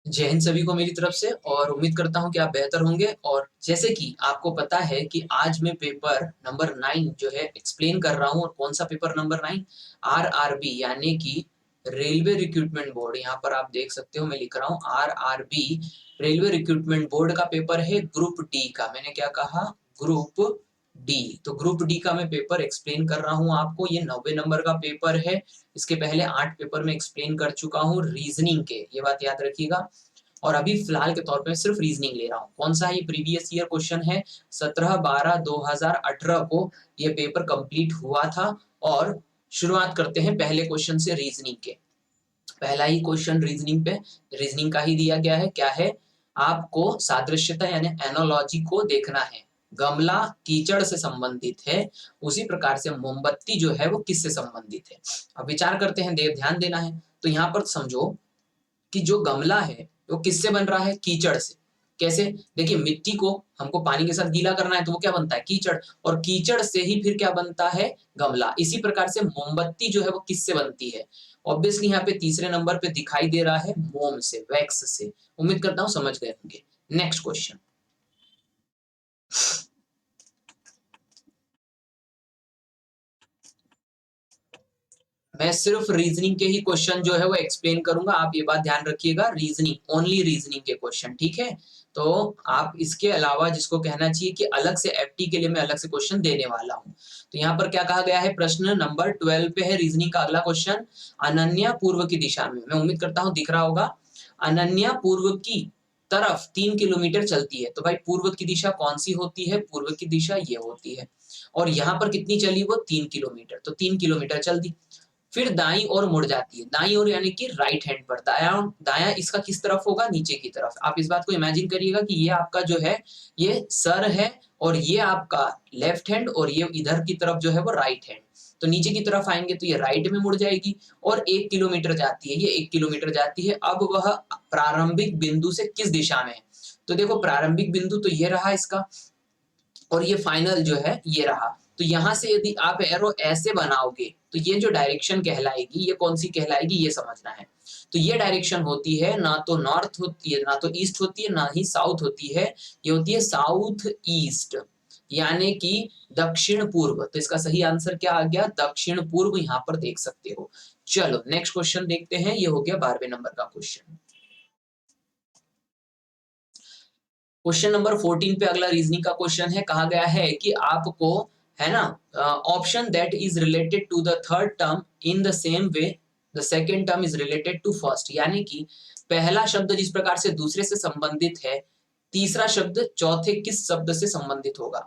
जय हिंद सभी को मेरी तरफ से और उम्मीद करता हूं कि आप बेहतर होंगे। और जैसे कि आपको पता है कि आज मैं पेपर नंबर 9 जो है एक्सप्लेन कर रहा हूं। और कौन सा पेपर नंबर 9? आरआरबी यानी कि रेलवे रिक्रूटमेंट बोर्ड। यहाँ पर आप देख सकते हो मैं लिख रहा हूँ आरआरबी रेलवे रिक्रूटमेंट बोर्ड का पेपर है ग्रुप डी का। मैंने क्या कहा? Group D. तो ग्रुप डी का मैं पेपर एक्सप्लेन कर रहा हूँ आपको। ये 90 नंबर का पेपर है। इसके पहले 8 पेपर में एक्सप्लेन कर चुका हूँ रीजनिंग के, ये बात याद रखिएगा। और अभी फिलहाल के तौर पे सिर्फ रीजनिंग ले रहा हूँ। कौन सा है? ये प्रीवियस ईयर क्वेश्चन है। 17/12/2018 को ये पेपर कंप्लीट हुआ था। और शुरुआत करते हैं पहले क्वेश्चन से रीजनिंग के। पहला ही क्वेश्चन रीजनिंग पे, रीजनिंग का ही दिया गया है। क्या है? आपको सादृश्यता यानी एनोलॉजी को देखना है। गमला कीचड़ से संबंधित है, उसी प्रकार से मोमबत्ती जो है वो किससे संबंधित है। अब विचार करते हैं, देव ध्यान देना है। तो यहाँ पर समझो कि जो गमला है वो किससे बन रहा है? कीचड़ से। कैसे? देखिए, मिट्टी को हमको पानी के साथ गीला करना है तो वो क्या बनता है? कीचड़। और कीचड़ से ही फिर क्या बनता है? गमला। इसी प्रकार से मोमबत्ती जो है वो किससे बनती है? ऑब्वियसली यहाँ पे तीसरे नंबर पे दिखाई दे रहा है मोम से, वैक्स से। उम्मीद करता हूँ समझ गए होंगे। Next question. मैं सिर्फ रीजनिंग के ही क्वेश्चन जो है वो एक्सप्लेन करूंगा। आप ये बात ध्यान रखिएगा, रीजनिंग, ओनली रीजनिंग के क्वेश्चन, ठीक है। तो आप इसके अलावा जिसको कहना चाहिए कि अलग से एफटी के लिए मैं अलग से क्वेश्चन देने वाला हूं। तो यहाँ पर क्या कहा गया है? प्रश्न नंबर 12 पे है रीजनिंग का अगला क्वेश्चन। अनन्या पूर्व की दिशा में, मैं उम्मीद करता हूँ दिख रहा होगा। अनन्या पूर्व की तरफ 3 किलोमीटर चलती है। तो भाई पूर्व की दिशा कौन सी होती है? पूर्व की दिशा ये होती है। और यहाँ पर कितनी चली वो? 3 किलोमीटर। तो 3 किलोमीटर चल दी। फिर दाईं ओर मुड़ जाती है। दाईं ओर यानी कि राइट हैंड पर। दायां दायां इसका किस तरफ होगा? नीचे की तरफ। आप इस बात को इमेजिन करिएगा कि ये आपका जो है ये सर है, और ये आपका लेफ्ट हैंड, और ये इधर की तरफ जो है वो राइट हैंड। तो नीचे की तरफ आएंगे तो ये राइट में मुड़ जाएगी और 1 किलोमीटर जाती है। ये 1 किलोमीटर जाती है। अब वह प्रारंभिक बिंदु से किस दिशा में है? तो देखो, प्रारंभिक बिंदु तो ये रहा इसका, और ये फाइनल जो है ये रहा। तो यहां से यदि आप एरो ऐसे बनाओगे तो ये जो डायरेक्शन कहलाएगी, ये कौन सी कहलाएगी, ये समझना है। तो ये डायरेक्शन होती है, ना तो नॉर्थ होती है, ना तो ईस्ट होती है, ना ही साउथ होती है। ये होती है साउथ ईस्ट, यानी कि दक्षिण पूर्व। तो इसका सही आंसर क्या आ गया? दक्षिण पूर्व। यहां पर देख सकते हो। चलो नेक्स्ट क्वेश्चन देखते हैं। ये हो गया 12वें नंबर का क्वेश्चन। क्वेश्चन नंबर 14 पे अगला रीजनिंग का क्वेश्चन है। कहा गया है कि आपको, है ना, option that is related to the third term in the same way the second term is related to first. यानी कि पहला शब्द जिस प्रकार से दूसरे से संबंधित है, तीसरा शब्द चौथे किस शब्द से संबंधित होगा?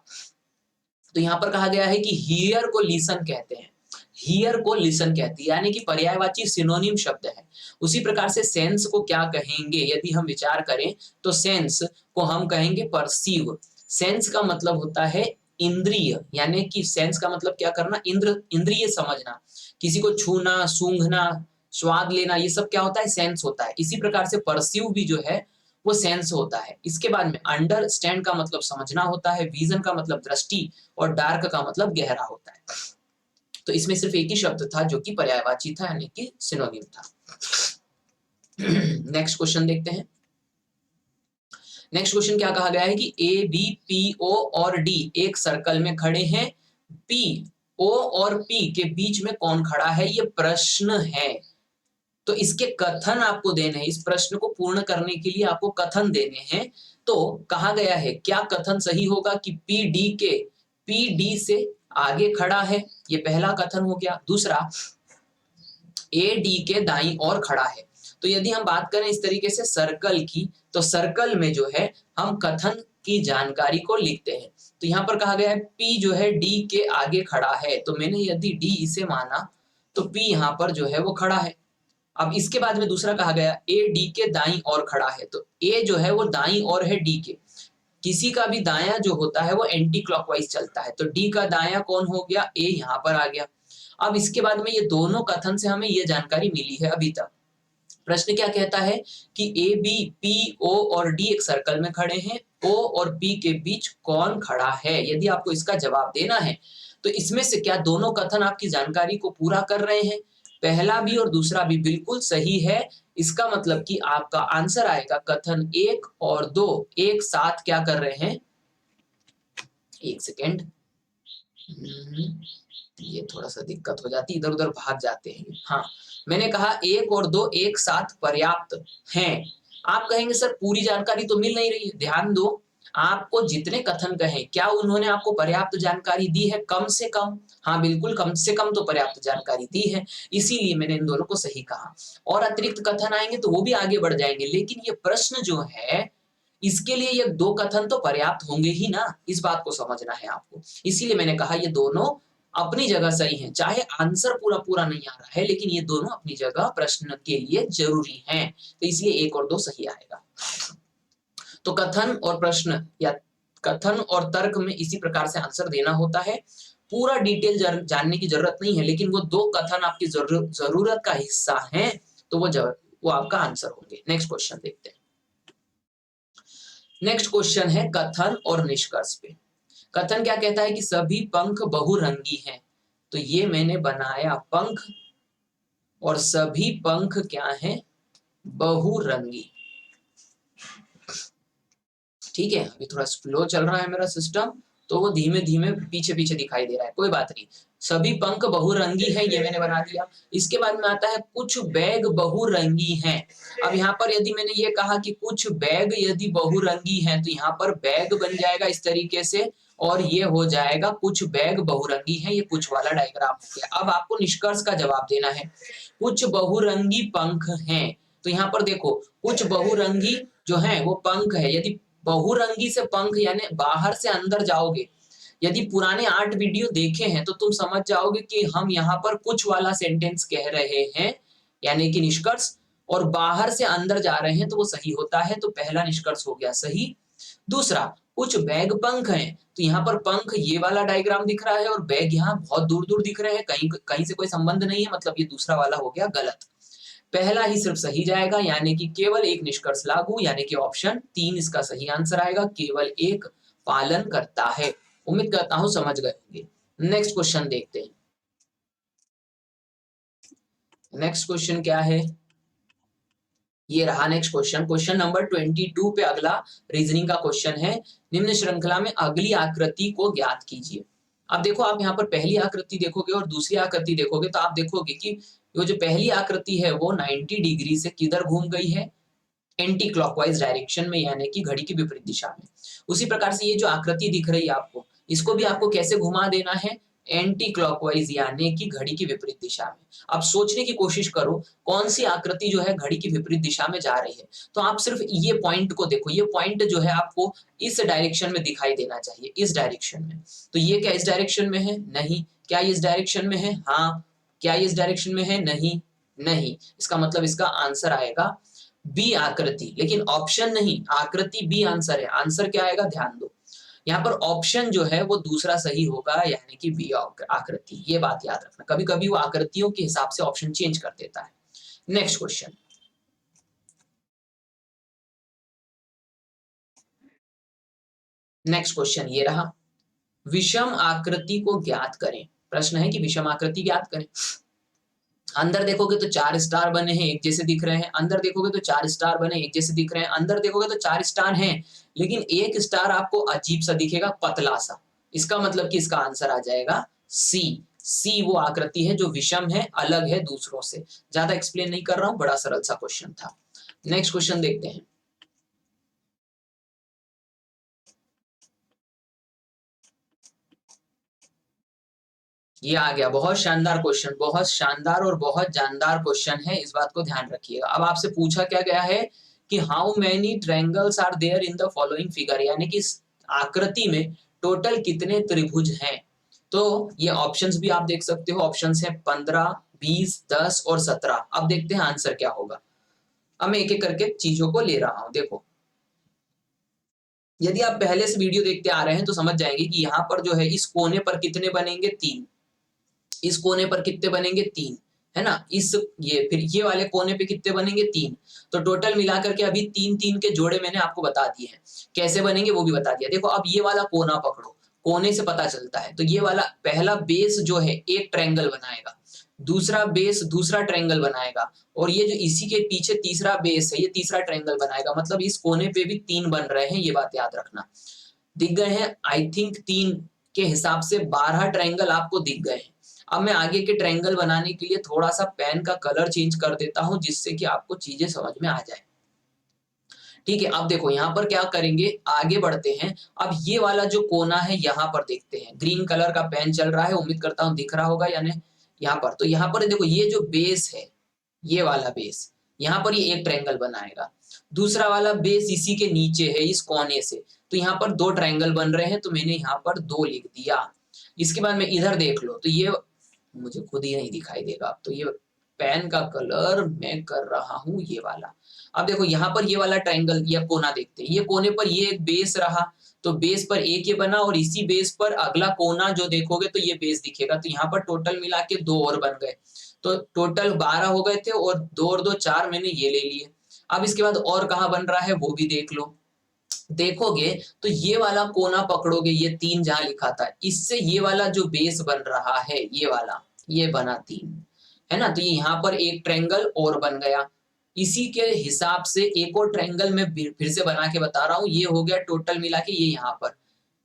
तो यहां पर कहा गया है कि हियर को लिसन कहते हैं। हियर को लिसन कहती है, यानी कि पर्यायवाची सिनोनिम शब्द है। उसी प्रकार से सेंस को क्या कहेंगे यदि हम विचार करें? तो सेंस को हम कहेंगे परसीव। सेंस का मतलब होता है इंद्रिय, यानी कि सेंस का मतलब क्या करना? इंद्रिय समझना, किसी को छूना, सूंघना, स्वाद लेना, ये सब क्या होता है? सेंस होता है। इसी प्रकार से परसीव भी जो है वो सेंस होता है। इसके बाद में अंडरस्टैंड का मतलब समझना होता है, विजन का मतलब दृष्टि, और डार्क का मतलब गहरा होता है। तो इसमें सिर्फ एक ही शब्द था जो कि पर्यायवाची था, यानी कि सिनोनिम था। नेक्स्ट क्वेश्चन देखते हैं। नेक्स्ट क्वेश्चन क्या कहा गया है कि ए, बी, पी, ओ और डी एक सर्कल में खड़े हैं। पी, ओ और पी के बीच में कौन खड़ा है? ये प्रश्न है। तो इसके कथन आपको देने हैं। इस प्रश्न को पूर्ण करने के लिए आपको कथन देने हैं। तो कहा गया है, क्या कथन सही होगा कि पी डी से आगे खड़ा है? ये पहला कथन हो गया। दूसरा, ए डी के दाईं ओर खड़ा है। तो यदि हम बात करें इस तरीके से सर्कल की, तो सर्कल में जो है हम कथन की जानकारी को लिखते हैं। तो यहां पर कहा गया है पी जो है डी के आगे खड़ा है। तो मैंने यदि डी इसे माना तो पी यहां पर जो है वो खड़ा है। अब इसके बाद में दूसरा कहा गया ए डी के दाईं ओर खड़ा है। तो ए जो है वो दाईं ओर है डी के। किसी का भी दायां जो होता है वो एंटी क्लॉकवाइज चलता है। तो डी का दायां कौन हो गया? ए यहां पर आ गया। अब इसके बाद में ये दोनों कथन से हमें ये जानकारी मिली है अभी तक। प्रश्न क्या कहता है कि ए, बी, पी, ओ और डी एक सर्कल में खड़े हैं। ओ और पी के बीच कौन खड़ा है? यदि आपको इसका जवाब देना है तो इसमें से क्या दोनों कथन आपकी जानकारी को पूरा कर रहे हैं? पहला भी और दूसरा भी बिल्कुल सही है। इसका मतलब कि आपका आंसर आएगा कथन 1 और 2 एक साथ क्या कर रहे हैं, एक सेकेंड, ये थोड़ा सा दिक्कत हो जाती, इधर उधर भाग जाते हैं। हाँ, मैंने कहा 1 और 2 एक साथ पर्याप्त हैं। आप कहेंगे सर पूरी जानकारी तो मिल नहीं रही है। ध्यान दो, आपको जितने कथन कहे क्या उन्होंने आपको पर्याप्त जानकारी दी है? कम से कम, हाँ बिल्कुल कम से कम तो पर्याप्त जानकारी दी है, इसीलिए मैंने इन दोनों को सही कहा। और अतिरिक्त कथन आएंगे तो वो भी आगे बढ़ जाएंगे, लेकिन ये प्रश्न जो है इसके लिए ये 2 कथन तो पर्याप्त होंगे ही ना, इस बात को समझना है आपको। इसीलिए मैंने कहा ये दोनों अपनी जगह सही हैं, चाहे आंसर पूरा पूरा नहीं आ रहा है, लेकिन ये दोनों अपनी जगह प्रश्न के लिए जरूरी हैं, तो इसलिए 1 और 2 सही आएगा। तो कथन और प्रश्न या कथन और तर्क में इसी प्रकार से आंसर देना होता है। पूरा डिटेल जानने की जरूरत नहीं है, लेकिन वो 2 कथन आपकी जरूरत का हिस्सा हैं, तो वो आपका आंसर होंगे। नेक्स्ट क्वेश्चन देखते हैं। नेक्स्ट क्वेश्चन है कथन और निष्कर्ष पे। कथन क्या कहता है कि सभी पंख बहुरंगी हैं, तो ये मैंने बनाया पंख, और सभी पंख क्या हैं? बहुरंगी। ठीक है, अभी थोड़ा स्लो चल रहा है मेरा सिस्टम, तो वो धीमे धीमे पीछे पीछे दिखाई दे रहा है, कोई बात नहीं। सभी पंख बहुरंगी है, ये मैंने बना दिया। इसके बाद में आता है कुछ बैग बहुरंगी हैं। अब यहाँ पर यदि मैंने ये कहा कि कुछ बैग यदि बहुरंगी हैं, तो यहाँ पर बैग बन जाएगा इस तरीके से, और ये हो जाएगा कुछ बैग बहुरंगी हैं, ये कुछ वाला डायग्राम हो गया। अब आपको निष्कर्ष का जवाब देना है। कुछ बहुरंगी पंख हैं, तो यहाँ पर देखो कुछ बहुरंगी जो है वो पंख है। यदि बहुरंगी से पंख यानी बाहर से अंदर जाओगे, यदि पुराने 8 वीडियो देखे हैं तो तुम समझ जाओगे कि हम यहाँ पर कुछ वाला सेंटेंस कह रहे हैं, यानी कि निष्कर्ष, और बाहर से अंदर जा रहे हैं तो वो सही होता है। तो पहला निष्कर्ष हो गया सही। दूसरा, कुछ बैग पंख हैं, तो यहाँ पर पंख ये वाला डायग्राम दिख रहा है और बैग यहाँ बहुत दूर दूर दिख रहे हैं, कहीं कहीं से कोई संबंध नहीं है, मतलब ये दूसरा वाला हो गया गलत। पहला ही सिर्फ सही जाएगा, यानी कि केवल एक निष्कर्ष लागू, यानी कि ऑप्शन 3 इसका सही आंसर आएगा। केवल एक पालन करता है। उम्मीद करता हूं समझ गए होंगे। नेक्स्ट क्वेश्चन देखते हैं। नेक्स्ट क्वेश्चन क्या है? ये रहा नेक्स्ट क्वेश्चन। क्वेश्चन नंबर 22 पे अगला रीजनिंग का क्वेश्चन है। निम्न श्रृंखला में अगली आकृति को ज्ञात कीजिए। अब देखो, आप यहाँ पर पहली आकृति देखोगे और दूसरी आकृति देखोगे तो आप देखोगे कि वो जो पहली आकृति है वो 90 डिग्री से किधर घूम गई है? एंटी क्लॉकवाइज डायरेक्शन में, यानी कि घड़ी की विपरीत दिशा में। उसी प्रकार से ये जो आकृति दिख रही है आपको, इसको भी आपको कैसे घुमा देना है? एंटी क्लॉकवाइज, यानी कि घड़ी की विपरीत दिशा में। अब सोचने की कोशिश करो कौन सी आकृति जो है घड़ी की विपरीत दिशा में जा रही है, तो आप सिर्फ ये पॉइंट को देखो। ये पॉइंट जो है आपको इस डायरेक्शन में दिखाई देना चाहिए, इस डायरेक्शन में। तो ये क्या इस डायरेक्शन में है? नहीं। क्या ये इस डायरेक्शन में है? हाँ। क्या ये इस डायरेक्शन में है? नहीं। नहीं। इसका मतलब इसका आंसर आएगा बी आकृति, लेकिन ऑप्शन नहीं, आकृति बी आंसर है। आंसर क्या आएगा? ध्यान दो, यहाँ पर ऑप्शन जो है वो दूसरा सही होगा, यानी कि बी आकृति। ये बात याद रखना, कभी कभी वो आकृतियों के हिसाब से ऑप्शन चेंज कर देता है। Next question. नेक्स्ट क्वेश्चन ये रहा, विषम आकृति को ज्ञात करें। प्रश्न है कि विषम आकृति ज्ञात करें। अंदर देखोगे तो 4 स्टार बने हैं, एक जैसे दिख रहे हैं। अंदर देखोगे तो 4 स्टार बने एक जैसे दिख रहे हैं। अंदर देखोगे तो 4 स्टार हैं, लेकिन एक स्टार आपको अजीब सा दिखेगा, पतला सा। इसका मतलब कि इसका आंसर आ जाएगा सी। सी वो आकृति है जो विषम है, अलग है दूसरों से। ज्यादा एक्सप्लेन नहीं कर रहा हूं, बड़ा सरल सा क्वेश्चन था। नेक्स्ट क्वेश्चन देखते हैं। ये आ गया, बहुत शानदार क्वेश्चन, बहुत शानदार और बहुत जानदार क्वेश्चन है, इस बात को ध्यान रखिएगा। अब आपसे पूछा क्या गया है कि how many triangles are there in the following figure, यानी कि इस आकृति में टोटल कितने त्रिभुज हैं। तो ये ऑप्शंस भी आप देख सकते हो, ऑप्शंस है 15, 20, 10 और 17। अब देखते हैं आंसर क्या होगा। अब मैं एक एक करके चीजों को ले रहा हूं। देखो, यदि आप पहले से वीडियो देखते आ रहे हैं तो समझ जाएंगे कि यहाँ पर जो है इस कोने पर कितने बनेंगे? 3। इस कोने पर कितने बनेंगे? 3, है ना। इस ये फिर ये वाले कोने पे कितने बनेंगे? 3। तो टोटल मिलाकर के अभी 3-3 के जोड़े मैंने आपको बता दिए हैं, कैसे बनेंगे वो भी बता दिया। देखो, अब ये वाला कोना पकड़ो, कोने से पता चलता है। तो ये वाला पहला बेस जो है एक ट्रायंगल बनाएगा, दूसरा बेस दूसरा ट्रायंगल बनाएगा, और ये जो इसी के पीछे तीसरा बेस है ये तीसरा ट्रायंगल बनाएगा, मतलब इस कोने पे भी 3 बन रहे हैं, ये बात याद रखना। दिख गए हैं आई थिंक 3 के हिसाब से 12 ट्रायंगल आपको दिख गए हैं। अब मैं आगे के ट्रायंगल बनाने के लिए थोड़ा सा पेन का कलर चेंज कर देता हूं, जिससे कि आपको चीजें समझ में आ जाए। ठीक है, अब देखो यहाँ पर क्या करेंगे, आगे बढ़ते हैं। अब ये वाला जो कोना है यहाँ पर देखते हैं, ग्रीन कलर का पेन चल रहा है, उम्मीद करता हूँ दिख रहा होगा यानी यहाँ पर। तो यहाँ पर देखो ये जो बेस है, ये वाला बेस, यहाँ पर ये एक ट्रायंगल बनाएगा। दूसरा वाला बेस इसी के नीचे है इस कोने से, तो यहाँ पर 2 ट्रायंगल बन रहे हैं, तो मैंने यहाँ पर 2 लिख दिया। इसके बाद में इधर देख लो, तो ये मुझे खुद ही नहीं दिखाई देगा, अब तो ये पेन का कलर मैं कर रहा हूं ये वाला। अब देखो यहाँ पर ये वाला ट्रायंगल या कोना देखते हैं, ये कोने पर ये एक बेस रहा, तो बेस पर एक ये बना, और इसी बेस पर अगला कोना जो देखोगे तो ये बेस दिखेगा, तो यहाँ पर टोटल मिला के 2 और बन गए, तो टोटल 12 हो गए थे, और 2 और 2 4 मैंने ये ले लिए। अब इसके बाद और कहाँ बन रहा है वो भी देख लो। देखोगे तो ये वाला कोना पकड़ोगे, ये 3 जहां लिखा था, इससे ये वाला जो बेस बन रहा है ये वाला, ये बना 3, है ना। तो ये यहाँ पर एक ट्रायंगल और बन गया। इसी के हिसाब से एक और ट्रायंगल मैं फिर से बना के बता रहा हूं, ये हो गया टोटल मिला के ये यहाँ पर,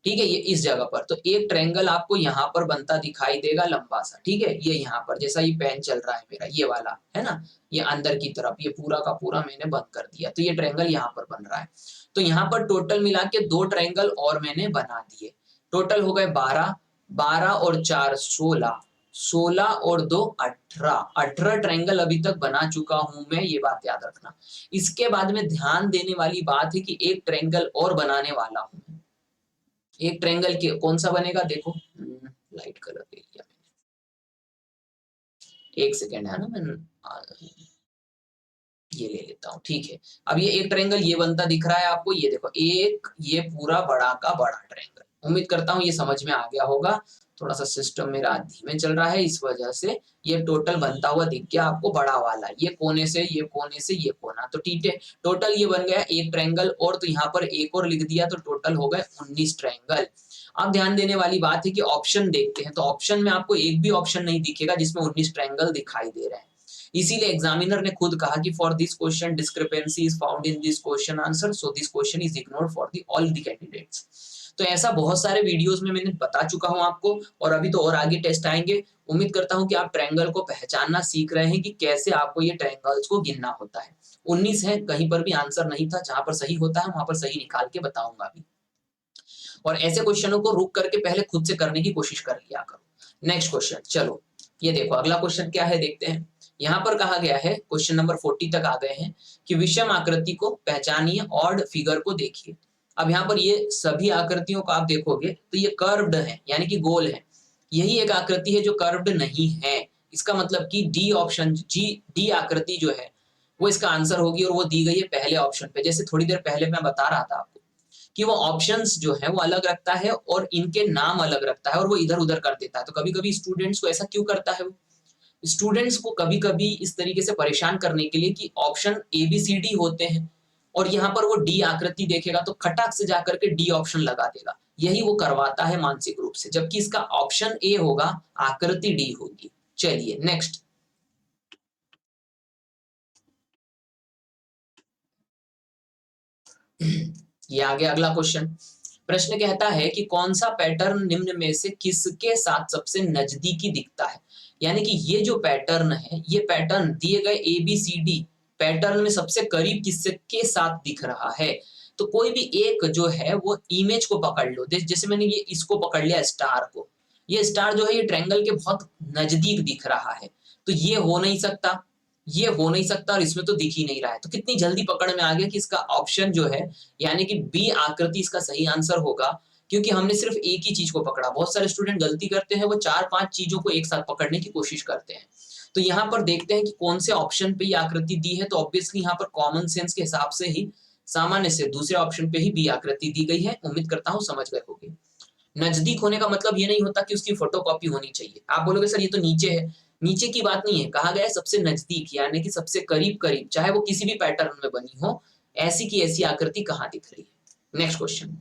ठीक है, ये इस जगह पर। तो एक ट्रायंगल आपको यहाँ पर बनता दिखाई देगा लंबा सा, ठीक है, ये यहाँ पर जैसा ये पेन चल रहा है मेरा ये वाला, है ना, ये अंदर की तरफ, ये पूरा का पूरा मैंने बंद कर दिया, तो ये ट्रायंगल यहाँ पर बन रहा है। तो यहाँ पर टोटल मिला के 2 ट्रायंगल और मैंने बना दिए, टोटल हो गए 12, 12 और 4 16, 16 और 2 18, 18 ट्रायंगल अभी तक बना चुका हूं मैं, ये बात याद रखना। इसके बाद में ध्यान देने वाली बात है कि एक ट्रायंगल और बनाने वाला हूं। एक ट्रायंगल के कौन सा बनेगा देखो, लाइट कलर ले लिया मैंने, एक सेकेंड है ना, मैं ये ले लेता हूँ, ठीक है। अब ये एक ट्रायंगल ये बनता दिख रहा है आपको, ये देखो एक, ये पूरा बड़ा का बड़ा ट्रायंगल, उम्मीद करता हूँ ये समझ में आ गया होगा। थोड़ा सा सिस्टम मेरा धीमे चल रहा है, इस वजह से ये टोटल बनता हुआ दिख गया आपको बड़ा वाला, ये कोने से ये कोने से ये कोना, तो ठीक है, टोटल ये बन गया एक ट्रायंगल और, तो यहाँ पर एक और लिख दिया, तो टोटल हो गए 19 ट्रायंगल। अब ध्यान देने वाली बात है कि ऑप्शन देखते हैं, तो ऑप्शन में आपको एक भी ऑप्शन नहीं दिखेगा जिसमें 19 ट्रायंगल दिखाई दे रहे हैं। इसीलिए एग्जामिनर ने खुद कहा कि for this question discrepancy is found in this question answer, so this question is ignored for the all the candidates. तो ऐसा बहुत सारे वीडियोस में मैंने बता चुका हूं आपको, और अभी तो और आगे टेस्ट आएंगे। उम्मीद करता हूं कि आप ट्रायंगल को पहचानना सीख रहे हैं कि कैसे आपको ये ट्रायंगल्स को गिनना होता है। 19 है, कहीं पर भी आंसर नहीं था, जहां पर सही होता है वहां पर सही निकाल के बताऊंगा अभी। और ऐसे क्वेश्चनों को रुक करके पहले खुद से करने की कोशिश कर लिया करो। नेक्स्ट क्वेश्चन, चलो ये देखो अगला क्वेश्चन क्या है देखते हैं। यहाँ पर कहा गया है, क्वेश्चन नंबर 40 तक आ गए हैं, कि विषम आकृति को पहचानिए, ऑड फिगर को देखिए। अब यहाँ पर ये सभी आकृतियों को आप देखोगे तो ये कर्व्ड है, यानी कि गोल है। यही एक आकृति है जो कर्व्ड नहीं है, इसका मतलब कि डी ऑप्शन, डी आकृति जो है वो इसका आंसर होगी, और वो दी गई है पहले ऑप्शन पे। जैसे थोड़ी देर पहले मैं बता रहा था आपको कि वो ऑप्शंस जो है वो अलग रखता है और इनके नाम अलग रखता है, और वो इधर उधर कर देता है। तो कभी कभी स्टूडेंट्स को ऐसा क्यों करता है, वो स्टूडेंट्स को कभी कभी इस तरीके से परेशान करने के लिए कि option A B C D होते हैं, और यहाँ पर वो डी आकृति देखेगा तो खटाक से जाकर के डी ऑप्शन लगा देगा, यही वो करवाता है मानसिक रूप से, जबकि इसका ऑप्शन ए होगा, आकृति डी होगी। चलिए नेक्स्ट, ये आ गया अगला क्वेश्चन। प्रश्न कहता है कि कौन सा पैटर्न निम्न में से किसके साथ सबसे नजदीकी दिखता है। यानी कि ये जो पैटर्न है, ये पैटर्न दिए गए A B C D pattern में सबसे करीब किसके साथ दिख रहा है। तो कोई भी एक जो है वो इमेज को पकड़ लो, जैसे मैंने ये इसको पकड़ लिया स्टार को, ये स्टार जो है ये ट्रायंगल के बहुत नजदीक दिख रहा है, तो ये हो नहीं सकता, ये हो नहीं सकता, और इसमें तो दिख ही नहीं रहा है। तो कितनी जल्दी पकड़ में आ गया कि इसका ऑप्शन जो है यानी कि बी आकृति इसका सही आंसर होगा, क्योंकि हमने सिर्फ एक ही चीज को पकड़ा। बहुत सारे स्टूडेंट गलती करते हैं, वो 4-5 चीजों को एक साथ पकड़ने की कोशिश करते हैं। तो यहाँ पर देखते हैं कि कौन से ऑप्शन पे ये आकृति दी है, तो ऑब्वियसली यहाँ पर कॉमन सेंस के हिसाब से ही सामान्य से दूसरे ऑप्शन पे ही बी आकृति दी गई है। उम्मीद करता हूँ समझ गए होंगे। नजदीक होने का मतलब ये नहीं होता कि उसकी फोटोकॉपी होनी चाहिए। आप बोलोगे सर ये तो नीचे है, नीचे की बात नहीं है, कहा गया है सबसे नजदीक, यानी कि सबसे करीब करीब, चाहे वो किसी भी पैटर्न में बनी हो, ऐसी की ऐसी आकृति कहाँ दिख रही है। नेक्स्ट क्वेश्चन,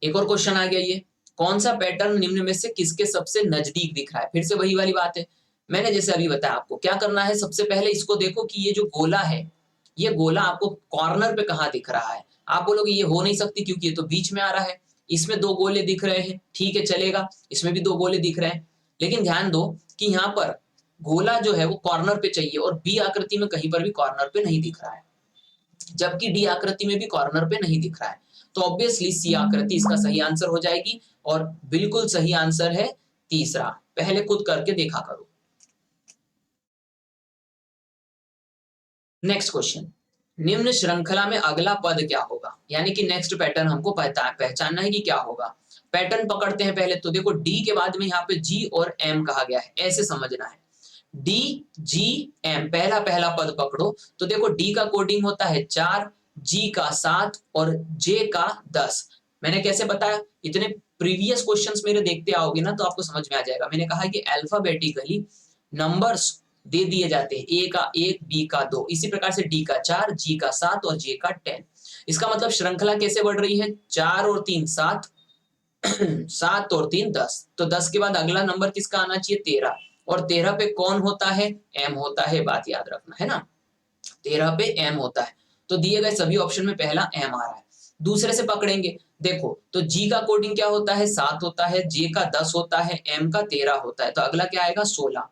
एक और क्वेश्चन आ गया, ये कौन सा पैटर्न निम्न में से किसके सबसे नजदीक दिख रहा है। फिर से वही वाली बात है, मैंने जैसे अभी बताया आपको क्या करना है। सबसे पहले इसको देखो कि ये जो गोला है, ये गोला आपको कॉर्नर पे कहाँ दिख रहा है। आप बोलोगे ये हो नहीं सकती क्योंकि ये तो बीच में आ रहा है, इसमें दो गोले दिख रहे हैं, ठीक है चलेगा, इसमें भी दो गोले दिख रहे हैं, लेकिन ध्यान दो कि यहाँ पर गोला जो है वो कॉर्नर पे चाहिए और बी आकृति में कहीं पर भी कॉर्नर पे नहीं दिख रहा है, जबकि डी आकृति में भी कॉर्नर पे नहीं दिख रहा है। तो ऑब्वियसली सी आकृति इसका सही आंसर हो जाएगी और बिल्कुल सही आंसर है तीसरा। पहले खुद करके देखा करो। नेक्स्ट क्वेश्चन, निम्न श्रृंखला में अगला पद क्या होगा, यानी कि नेक्स्ट पैटर्न हमको पहचानना है कि क्या होगा। पैटर्न पकड़ते हैं पहले, तो देखो डी के बाद में यहाँ पे जी और एम कहा गया है, ऐसे समझना है। डी जी एम, पहला पहला पद पकड़ो, तो देखो डी का कोडिंग होता है 4, जी का 7 और जे का 10। मैंने कैसे बताया, इतने प्रीवियस क्वेश्चंस मेरे देखते आओगे ना तो आपको समझ में आ जाएगा। मैंने कहा कि अल्फाबेटिकली नंबर्स दे दिए जाते हैं, ए का 1, बी का 2, इसी प्रकार से डी का 4, जी का 7 और जे का 10। इसका मतलब श्रृंखला कैसे बढ़ रही है, 4 और 3 7, 7 और 3 10, तो 10 के बाद अगला नंबर किसका आना चाहिए, 13, और 13 पे कौन होता है, एम होता है, बात याद रखना है ना, 13 पे एम होता है। तो दिए गए सभी ऑप्शन में पहला एम आ रहा है। दूसरे से पकड़ेंगे, देखो तो जी का कोडिंग क्या होता है, 7 होता है, जे का 10 होता है, एम का 13 होता है, तो अगला क्या आएगा 16।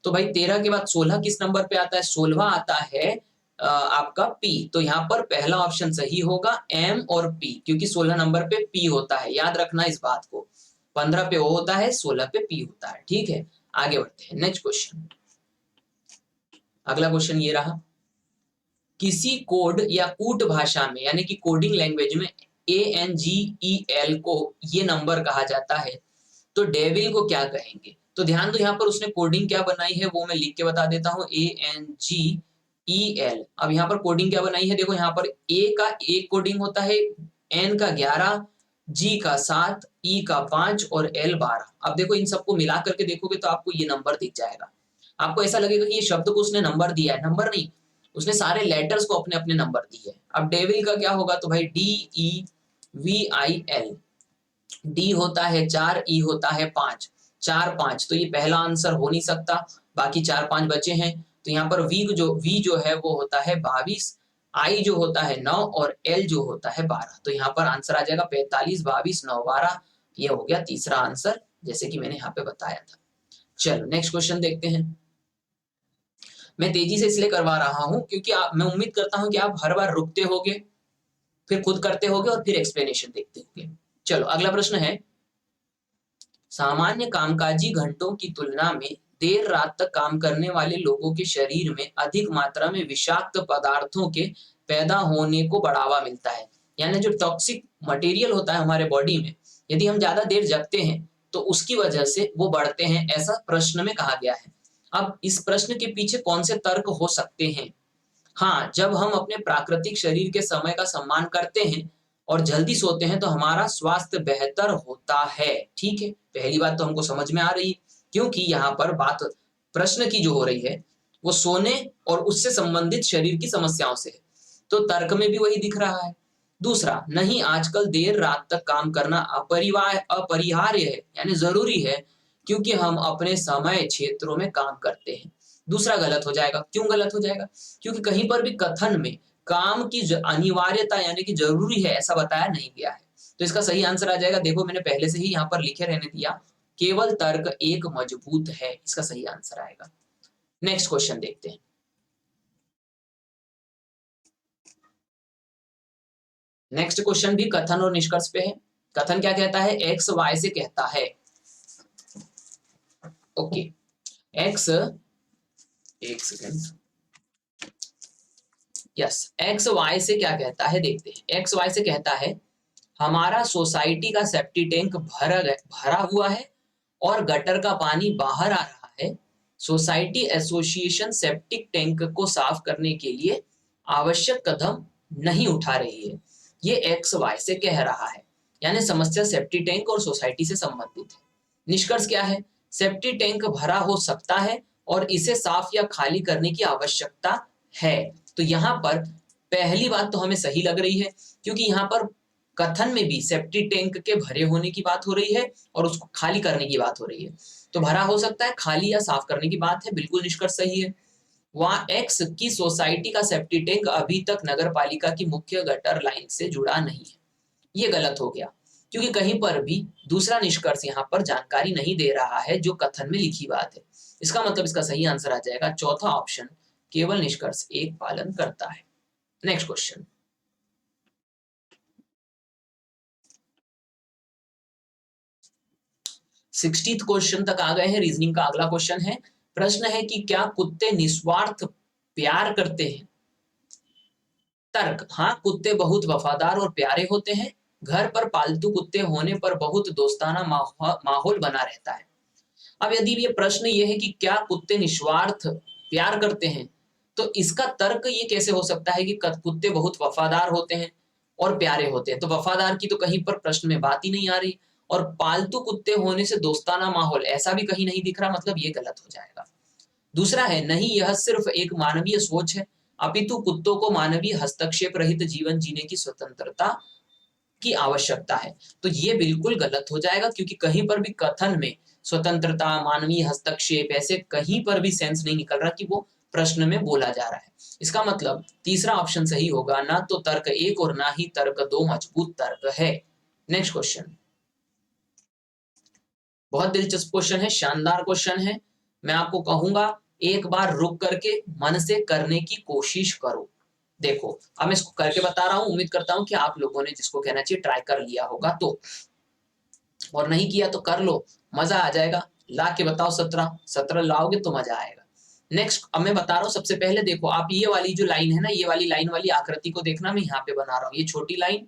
तो भाई 13 के बाद 16 किस नंबर पे आता है, 16वां आता है आपका पी। तो यहाँ पर पहला ऑप्शन सही होगा एम और पी, क्योंकि 16 नंबर पे पी होता है, याद रखना इस बात को। 15 पे ओ होता है, 16 पे पी होता है, ठीक है। आगे बढ़ते हैं, नेक्स्ट क्वेश्चन। अगला क्वेश्चन ये रहा, किसी कोड या कूट भाषा में यानी कि कोडिंग लैंग्वेज में ANGEL को ये नंबर कहा जाता है, तो डेविल को क्या कहेंगे। तो ध्यान दो, यहाँ पर उसने कोडिंग क्या बनाई है वो मैं लिख के बता देता हूँ, ANGEL। अब यहाँ पर कोडिंग क्या बनाई है, देखो यहाँ पर ए का 1 कोडिंग होता है, एन का 11, जी का 7, ई का 5 और एल 12। अब देखो इन सबको मिला करके देखोगे तो आपको ये नंबर दिख जाएगा। आपको ऐसा लगेगा कि ये शब्द को उसने नंबर दिया है, नंबर नहीं, उसने सारे लेटर्स को अपने अपने नंबर दिए। अब डेविल का क्या होगा, तो भाई DEVIL, डी होता है 4, ई होता है 5, 4 5, तो ये पहला आंसर हो नहीं सकता, बाकी 4 5 बचे हैं। तो यहाँ पर वी जो है वो होता है 22, आई जो होता है 9 और एल जो होता है 12। तो यहाँ पर आंसर आ जाएगा 45, 22, 9, 12। ये हो गया तीसरा आंसर, जैसे कि मैंने यहाँ पे बताया था। चलो नेक्स्ट क्वेश्चन देखते हैं। मैं तेजी से इसलिए करवा रहा हूं क्योंकि मैं उम्मीद करता हूं कि आप हर बार रुकते होगे, फिर खुद करते होगे और फिर एक्सप्लेनेशन देखते होगे। चलो अगला प्रश्न है, सामान्य कामकाजी घंटों की तुलना में देर रात तक काम करने वाले लोगों के शरीर में अधिक मात्रा में विषाक्त पदार्थों के पैदा होने को बढ़ावा मिलता है, यानी जो टॉक्सिक मटेरियल होता है हमारे बॉडी में, यदि हम ज्यादा देर जगते हैं तो उसकी वजह से वो बढ़ते हैं, ऐसा प्रश्न में कहा गया है। अब इस प्रश्न के पीछे कौन से तर्क हो सकते हैं। हाँ, जब हम अपने प्राकृतिक शरीर के समय का सम्मान करते हैं और जल्दी सोते हैं तो हमारा स्वास्थ्य बेहतर होता है, ठीक है। पहली बात तो हमको समझ में आ रही है, क्योंकि यहाँ पर बात प्रश्न की जो हो रही है वो सोने और उससे संबंधित शरीर की समस्याओं से है, तो तर्क में भी वही दिख रहा है। दूसरा, नहीं आजकल देर रात तक काम करना अपरिहार्य है, यानी जरूरी है, क्योंकि हम अपने समय क्षेत्रों में काम करते हैं। दूसरा गलत हो जाएगा, क्यों गलत हो जाएगा, क्योंकि कहीं पर भी कथन में काम की अनिवार्यता यानी कि जरूरी है ऐसा बताया नहीं गया है। तो इसका सही आंसर आ जाएगा, देखो मैंने पहले से ही यहाँ पर लिखे रहने दिया, केवल तर्क एक मजबूत है, इसका सही आंसर आएगा। नेक्स्ट क्वेश्चन देखते हैं। नेक्स्ट क्वेश्चन भी कथन और निष्कर्ष पे है। कथन क्या कहता है, एक्स वाई से कहता है, ओके एक्स, एक सेकेंड, यस, एक्स वाई से क्या कहता है देखते हैं। एक्स वाई से कहता है, हमारा सोसाइटी का सेप्टी टैंक भरा हुआ है और गटर का पानी बाहर आ रहा है। सोसाइटी एसोसिएशन सेप्टिक टैंक को साफ करने के लिए आवश्यक कदम नहीं उठा रही है। ये एक्स वाई से कह रहा है, यानी समस्या सेप्टी टैंक और सोसाइटी से संबंधित है। निष्कर्ष क्या है, सेप्टी टैंक भरा हो सकता है और इसे साफ या खाली करने की आवश्यकता है। तो यहाँ पर पहली बात तो हमें सही लग रही है, क्योंकि यहाँ पर कथन में भी सेप्टिक टैंक के भरे होने की बात हो रही है और उसको खाली करने की बात हो रही है। तो भरा हो सकता है, खाली या साफ करने की बात है, बिल्कुल निष्कर्ष सही है। वहां एक्स की सोसाइटी का सेप्टिक टैंक अभी तक नगर पालिका की मुख्य गटर लाइन से जुड़ा नहीं है। ये गलत हो गया, क्योंकि कहीं पर भी दूसरा निष्कर्ष यहाँ पर जानकारी नहीं दे रहा है जो कथन में लिखी बात है। इसका मतलब इसका सही आंसर आ जाएगा चौथा ऑप्शन, केवल निष्कर्ष एक पालन करता है। नेक्स्ट क्वेश्चन, 60th क्वेश्चन तक आ गए हैं। रीजनिंग का अगला क्वेश्चन है, प्रश्न है कि क्या कुत्ते निस्वार्थ प्यार करते हैं? तर्क, हाँ, कुत्ते बहुत वफादार और प्यारे होते हैं। घर पर पालतू कुत्ते होने पर बहुत दोस्ताना माहौल बना रहता है। अब यदि ये प्रश्न ये है कि क्या कुत्ते निस्वार्थ प्यार करते हैं, तो इसका तर्क ये कैसे हो सकता है कि कुत्ते बहुत वफादार होते हैं और प्यारे होते हैं? तो वफादार की तो कहीं पर प्रश्न में बात ही नहीं आ रही, और पालतू कुत्ते होने से दोस्ताना माहौल ऐसा भी कहीं नहीं दिख रहा, मतलब ये गलत हो जाएगा। दूसरा है, नहीं, यह सिर्फ एक मानवीय सोच है, अपितु कुत्तों को मानवीय हस्तक्षेप रहित जीवन जीने की स्वतंत्रता की आवश्यकता है। तो ये बिल्कुल गलत हो जाएगा, क्योंकि कहीं पर भी कथन में स्वतंत्रता, मानवीय हस्तक्षेप ऐसे कहीं पर भी सेंस नहीं निकल रहा कि वो प्रश्न में बोला जा रहा है। इसका मतलब तीसरा ऑप्शन सही होगा, ना तो तर्क 1 और ना ही तर्क 2 मजबूत तर्क है। नेक्स्ट क्वेश्चन, बहुत दिलचस्प क्वेश्चन है, शानदार क्वेश्चन है। मैं आपको कहूंगा एक बार रुक करके मन से करने की कोशिश करो। देखो, अब मैं इसको करके बता रहा हूं, उम्मीद करता हूं कि आप लोगों ने, जिसको कहना चाहिए, ट्राई कर लिया होगा, तो और नहीं किया तो कर लो, मजा आ जाएगा। ला के बताओ, 17 लाओगे तो मजा आएगा। नेक्स्ट, अब मैं बता रहा हूँ, सबसे पहले देखो, आप ये वाली जो लाइन है ना, ये वाली लाइन वाली आकृति को देखना, मैं यहाँ पे बना रहा हूँ ये छोटी लाइन,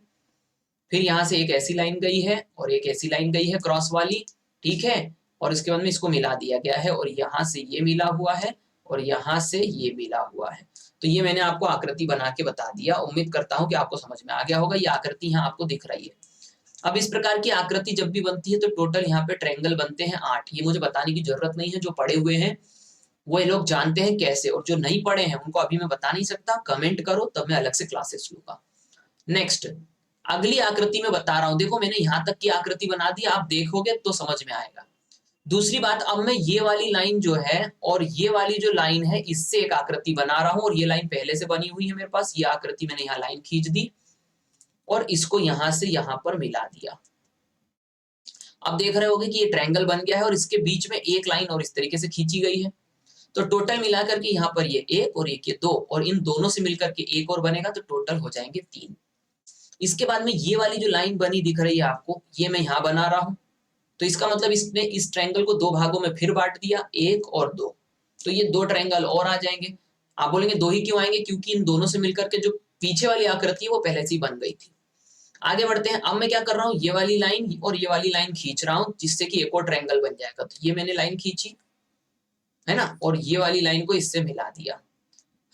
फिर यहाँ से एक ऐसी लाइन गई है और एक ऐसी लाइन गई है क्रॉस वाली, ठीक है, और इसके बाद में इसको मिला दिया गया है, और यहाँ से ये मिला हुआ है और यहाँ से ये मिला हुआ है। तो ये मैंने आपको आकृति बना के बता दिया, उम्मीद करता हूँ कि आपको समझ में आ गया होगा। ये आकृति यहाँ आपको दिख रही है। अब इस प्रकार की आकृति जब भी बनती है तो टोटल यहाँ पे ट्रायंगल बनते हैं 8। ये मुझे बताने की जरूरत नहीं है, जो पढ़े हुए हैं वो ये लोग जानते हैं कैसे, और जो नहीं पढ़े हैं उनको अभी मैं बता नहीं सकता, कमेंट करो तब मैं अलग से क्लासेस लूंगा। नेक्स्ट, अगली आकृति में बता रहा हूं, देखो मैंने यहां तक की आकृति बना दी, आप देखोगे तो समझ में आएगा। दूसरी बात, अब मैं ये वाली लाइन जो है और ये वाली जो लाइन है, इससे एक आकृति बना रहा हूं, और ये लाइन पहले से बनी हुई है मेरे पास, ये आकृति मैंने यहाँ लाइन खींच दी और इसको यहां से यहां पर मिला दिया। अब देख रहे होगे कि ये ट्रायंगल बन गया है और इसके बीच में एक लाइन और इस तरीके से खींची गई है। तो टोटल मिलाकर के यहाँ पर ये एक और एक ये 2, और इन दोनों से मिलकर के एक और बनेगा, तो टोटल हो जाएंगे 3। इसके बाद में ये वाली जो लाइन बनी दिख रही है आपको, ये मैं यहाँ बना रहा हूं, तो इसका मतलब इसने इस ट्रायंगल को 2 भागों में फिर बांट दिया, 1 और 2, तो ये 2 ट्रायंगल और आ जाएंगे। आप बोलेंगे 2 ही क्यों आएंगे? क्योंकि इन दोनों से मिलकर के जो पीछे वाली आकृति है वो पहले से ही बन गई थी। आगे बढ़ते हैं, अब मैं क्या कर रहा हूँ, ये वाली लाइन और ये वाली लाइन खींच रहा हूँ, जिससे कि एक और ट्रायंगल बन जाएगा। तो ये मैंने लाइन खींची है ना, और ये वाली लाइन को इससे मिला दिया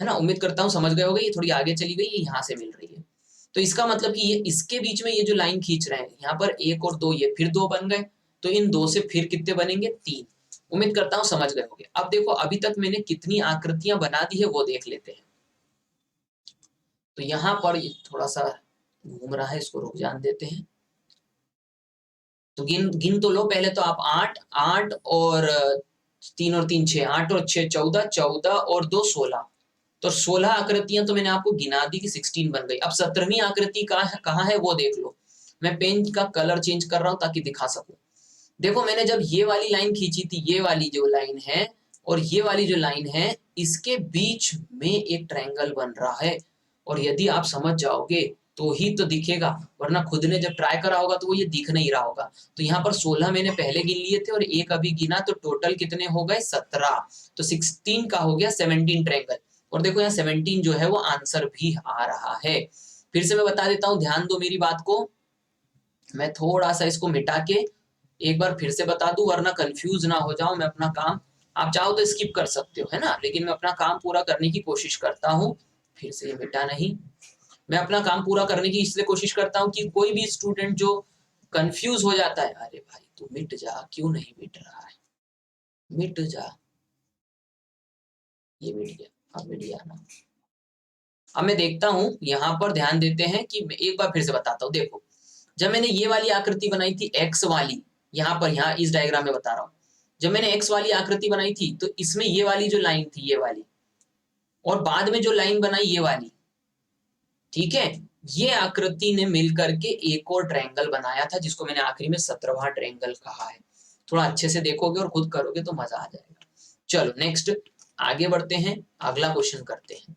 है ना। उम्मीद करता हूँ समझ गए होगे। ये थोड़ी आगे चली गई, ये यहाँ से मिल रही है, तो इसका मतलब कि ये इसके बीच में ये जो लाइन खींच रहे हैं, यहाँ पर 1 और 2, ये फिर 2 बन गए, तो इन 2 से फिर कितने बनेंगे? 3। उम्मीद करता हूँ समझ गए होंगे। अब देखो, अभी तक मैंने कितनी आकृतियां बना दी है वो देख लेते हैं। तो यहाँ पर थोड़ा सा घूम रहा है, इसको रुक जान देते हैं। तो गिन गिन तो लो पहले, तो आप 8 8 और 3 और 3 6, 8 और 6 14, 14 और 2 16, तो 16 आकृतियां तो मैंने आपको गिना दी कि 16 बन गई। अब 17वीं आकृति कहाँ है वो देख लो। मैं पेन का कलर चेंज कर रहा हूं ताकि दिखा सकूं। देखो, मैंने जब ये वाली लाइन खींची थी, ये वाली जो लाइन है और ये वाली जो लाइन है, इसके बीच में एक ट्रायंगल बन रहा है, और यदि आप समझ जाओगे तो ही तो दिखेगा, वरना खुद ने जब ट्राई करा होगा तो वो ये दिख नहीं रहा होगा। तो यहाँ पर 16 मैंने पहले गिन लिए थे और एक अभी गिना, तो टोटल कितने हो गए? 17। तो 16 का हो गया 17 ट्रायंगल, और देखो यहाँ 17 जो है वो आंसर भी आ रहा है। फिर से मैं बता देता हूँ, ध्यान दो मेरी बात को। मैं थोड़ा सा इसको मिटा के एक बार फिर से बता दूं, वरना कंफ्यूज ना हो जाओ। मैं अपना काम, आप चाहो तो स्किप कर सकते हो, है ना, लेकिन मैं अपना काम पूरा करने की कोशिश करता हूँ। फिर से ये मिटा नहीं, मैं अपना काम पूरा करने की इसलिए कोशिश करता हूँ कि कोई भी स्टूडेंट जो कंफ्यूज हो जाता है, अरे भाई तू मिट जा, क्यों नहीं मिट रहा है, मिट जा, ये मिट गया, अब मिट गया ना। अब मैं देखता हूँ, यहाँ पर ध्यान देते हैं कि मैं एक बार फिर से बताता हूँ। देखो, जब मैंने ये वाली आकृति बनाई थी एक्स वाली, यहाँ इस डायग्राम में बता रहा हूं, जब मैंने एक्स वाली आकृति बनाई थी तो इसमें ये वाली जो लाइन थी ये वाली, और बाद में जो लाइन बनाई ये वाली, ठीक है, ये आकृति ने मिलकर के एक और ट्रायंगल बनाया था जिसको मैंने आखिरी में 17वां ट्रायंगल कहा है। थोड़ा अच्छे से देखोगे और खुद करोगे तो मजा आ जाएगा। चलो नेक्स्ट आगे बढ़ते हैं, अगला क्वेश्चन करते हैं।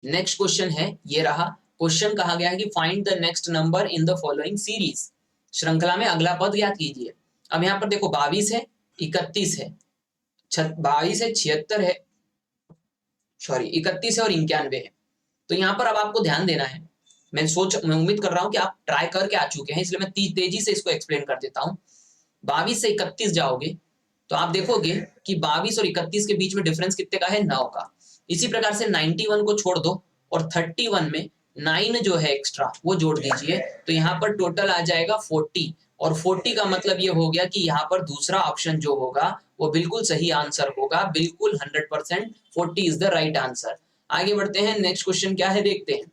नेक्स्ट क्वेश्चन है ये रहा। क्वेश्चन कहा गया है कि find the next number in the following series, श्रृंखला में अगला पद ज्ञात कीजिए। अब यहाँ पर देखो 22 है, 31 है, 22 है, 76 है, सॉरी 31 है और 91 है। तो यहाँ पर अब आपको ध्यान देना है, मैं उम्मीद कर रहा हूँ कि आप ट्राई करके आ चुके हैं, इसलिए मैं तेजी से इसको एक्सप्लेन कर देता हूँ। 22 से 31 जाओगे तो आप देखोगे कि 22 और 31 के बीच में डिफरेंस कितने का है, 9 का। इसी प्रकार से 91 को छोड़ दो और 31 में 9 जो है एक्स्ट्रा वो जोड़ दीजिए, तो यहाँ पर टोटल आ जाएगा 40, और 40 का मतलब ये हो गया कि यहाँ पर दूसरा ऑप्शन जो होगा वो बिल्कुल सही आंसर होगा, बिल्कुल 100%, 40 इज द राइट आंसर। आगे बढ़ते हैं, नेक्स्ट क्वेश्चन क्या है देखते हैं।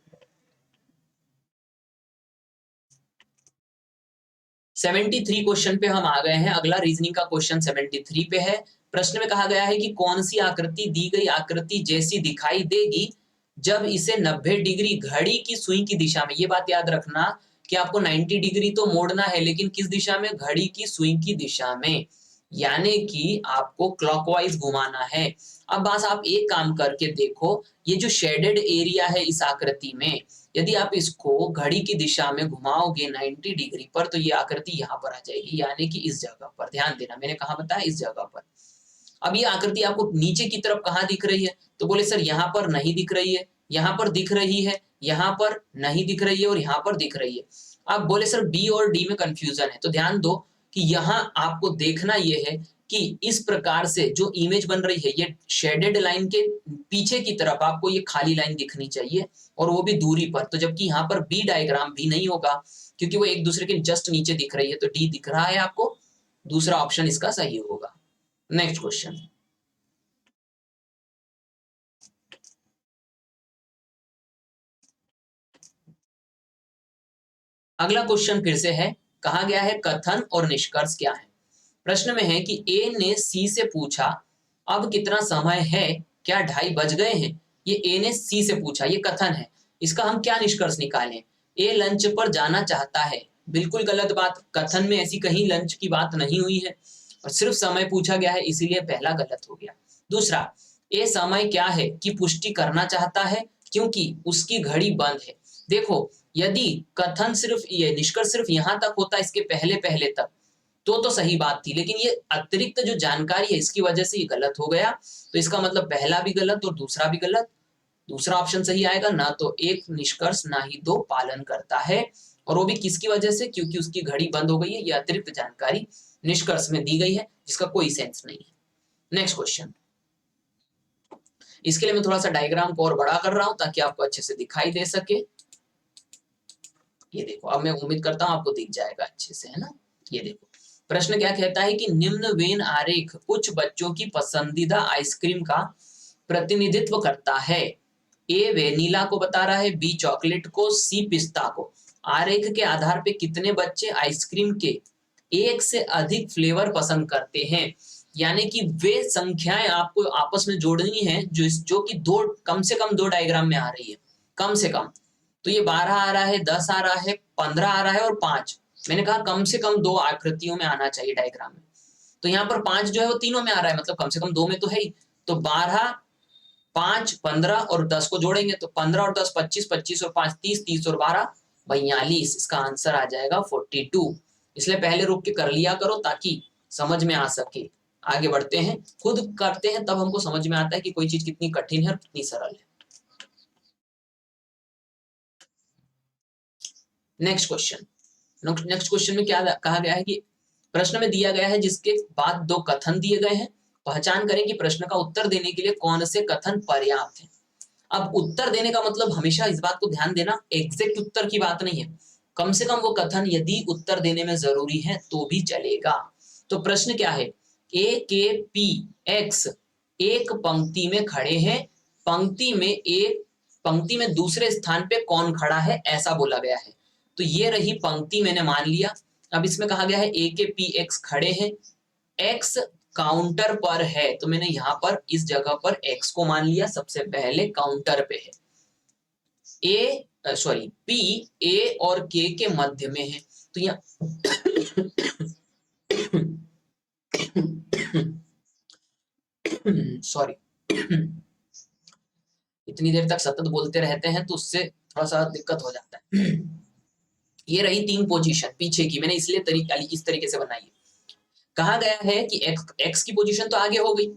73 क्वेश्चन पे हम आ गए हैं। अगला रीजनिंग का क्वेश्चन 73 पे है। प्रश्न में कहा गया है कि कौन सी आकृति दी गई आकृति जैसी दिखाई देगी जब इसे 90 डिग्री घड़ी की सुई की दिशा में, ये बात याद रखना कि आपको 90 डिग्री तो मोड़ना है, लेकिन किस दिशा में, घड़ी की सुई की दिशा में, यानी कि आपको क्लॉकवाइज घुमाना है। अब बस आप एक काम करके देखो, ये जो शेडेड एरिया है इस आकृति में, यदि आप इसको घड़ी की दिशा में घुमाओगे 90 डिग्री पर, तो ये आकृति यहाँ पर आ जाएगी, यानी कि इस जगह पर। ध्यान देना, मैंने कहा बताया इस जगह पर। अब ये आकृति आपको नीचे की तरफ कहाँ दिख रही है, तो बोले सर यहाँ पर नहीं दिख रही है, यहाँ पर दिख रही है, यहाँ पर नहीं दिख रही है और यहाँ पर दिख रही है। आप बोले सर बी और डी में कंफ्यूजन है, तो ध्यान दो कि यहाँ आपको देखना ये है कि इस प्रकार से जो इमेज बन रही है, ये शेडेड लाइन के पीछे की तरफ आपको ये खाली लाइन दिखनी चाहिए, और वो भी दूरी पर। तो जबकि यहाँ पर बी डायग्राम भी नहीं होगा क्योंकि वो एक दूसरे के जस्ट नीचे दिख रही है, तो डी दिख रहा है आपको, दूसरा ऑप्शन इसका सही होगा। नेक्स्ट क्वेश्चन, अगला क्वेश्चन फिर से है। कहा गया है कथन और निष्कर्ष क्या है। प्रश्न में है कि ए ने सी से पूछा अब कितना समय है, क्या 2:30 बज गए हैं। ये ए ने सी से पूछा, ये कथन है, इसका हम क्या निष्कर्ष निकालें। ए लंच पर जाना चाहता है, बिल्कुल गलत बात, कथन में ऐसी कहीं लंच की बात नहीं हुई है और सिर्फ समय पूछा गया है, इसीलिए पहला गलत हो गया। दूसरा, ए समय क्या है की पुष्टि करना चाहता है क्योंकि उसकी घड़ी बंद है। देखो, यदि कथन सिर्फ ये निष्कर्ष सिर्फ यहां तक होता, इसके पहले पहले तक, तो सही बात थी, लेकिन ये अतिरिक्त जो जानकारी है इसकी वजह से ये गलत हो गया, तो इसका मतलब पहला भी गलत और दूसरा भी गलत। दूसरा ऑप्शन सही आएगा, ना तो एक निष्कर्ष ना ही दो पालन करता है, और वो भी किसकी वजह से, क्योंकि उसकी घड़ी बंद हो गई है। ये अतिरिक्त जानकारी निष्कर्ष में दी गई है जिसका कोई सेंस नहीं है। नेक्स्ट क्वेश्चन, इसके लिए मैं थोड़ा सा डायग्राम को और बड़ा कर रहा हूं ताकि आपको अच्छे से दिखाई दे सके। ये देखो, अब मैं उम्मीद करता हूं आपको दिख जाएगा अच्छे से, है ना। ये देखो, प्रश्न क्या कहता है कि निम्न वेन आरेख कुछ बच्चों की पसंदीदा आइसक्रीम का प्रतिनिधित्व करता है। ए वेनिला को बता रहा है, बी चॉकलेट को, सी पिस्ता को। आरेख के आधार पे कितने बच्चे आइसक्रीम के एक से अधिक फ्लेवर पसंद करते हैं, यानी कि वे संख्याएं आपको आपस में जोड़नी है जो कि दो, कम से कम 2 डायग्राम में आ रही है, कम से कम। तो ये 12 आ रहा है, 10 आ रहा है, 15 आ रहा है और 5। मैंने कहा कम से कम 2 आकृतियों में आना चाहिए डायग्राम में, तो यहाँ पर 5 जो है वो तीनों में आ रहा है, मतलब कम से कम 2 में तो है ही। तो 12, 5, 15 और 10 को जोड़ेंगे तो 15 और 10 25, 25 और 5 30, 30 और 12 42। इसका आंसर आ जाएगा 42। इसलिए पहले रुक के कर लिया करो ताकि समझ में आ सके। आगे बढ़ते हैं, खुद करते हैं तब हमको समझ में आता है कि कोई चीज कितनी कठिन है और कितनी सरल है। नेक्स्ट क्वेश्चन, नेक्स्ट क्वेश्चन में क्या कहा गया है कि प्रश्न में दिया गया है जिसके बाद 2 कथन दिए गए हैं, पहचान करें कि प्रश्न का उत्तर देने के लिए कौन से कथन पर्याप्त है। अब उत्तर देने का मतलब हमेशा इस बात को ध्यान देना, एग्जैक्ट उत्तर की बात नहीं है, कम से कम वो कथन यदि उत्तर देने में जरूरी है तो भी चलेगा। तो प्रश्न क्या है, ए के पी एक्स एक पंक्ति में खड़े हैं, पंक्ति में दूसरे स्थान पे कौन खड़ा है, ऐसा बोला गया है। तो तो ये रही पंक्ति, मैंने मान लिया। अब इसमें कहा गया है ए के पी एक्स खड़े हैं, एक्स काउंटर पर है, तो मैंने यहाँ पर इस जगह पर एक्स को मान लिया, सबसे पहले काउंटर पे है। पी ए और के मध्य में है, तो यहाँ सॉरी इतनी देर तक सतत बोलते रहते हैं तो उससे थोड़ा सा दिक्कत हो जाता है। ये रही 3 पोजीशन पीछे की, मैंने इसलिए इस तरीके से बनाई है। कहा गया है कि एक्स की पोजीशन तो आगे हो गई,